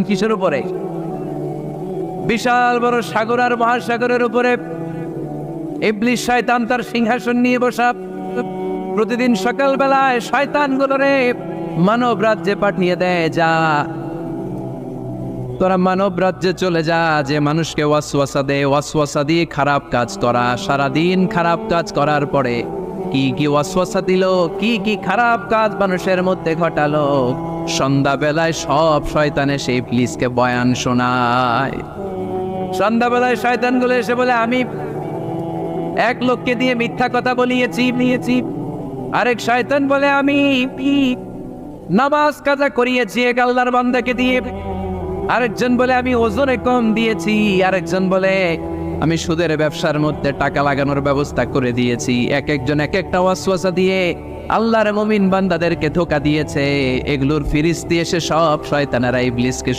কিসের উপরে? বিশাল বড় সাগর আর মহাসাগরের উপরে ইবলিস শয়তান তার সিংহাসন নিয়ে বসা। প্রতিদিন সকালবেলায় শয়তানগুলোরে মানব রাজ্যে পাঠিয়ে দেয়, যা তোরা মানব রাজ্যে চলে যা, যে মানুষকে ওয়াসওয়াসা দেয়, ওয়াসওয়াসা দিয়ে খারাপ কাজ করা। সারাদিন খারাপ কাজ করার পরে কি কি ওয়াসওয়াসা দিল, কি কি খারাপ কাজ মানুষের মধ্যে ঘটালো, সন্ধ্যাবেলায় সব শয়তানে সেই ইবলিসকে বয়ান শোনায়। সন্ধ্যাবেলায় শয়তানগুলো এসে বলে, আমি এক লোককে দিয়ে মিথ্যা কথা বলিয়েছি। আরেক শয়তান বলে, আমি নামাজ কাজা করিয়েছি এক আল্লাহর বান্দাকে দিয়ে। আরেকজন বলে, আমি ওজনে কম দিয়েছি। আরেকজন বলে, আমি সুদের ব্যবসার মধ্যে টাকা লাগানোর ব্যবস্থা করে দিয়েছি। এক একজন এক একটা ওয়াসওয়াসা দিয়ে আল্লাহর মুমিন বান্দাদেরকে ধোঁকা দিয়েছে। এগুলোর ফিরিস্তি এসে সব শয়তানেরা ইবলিসকে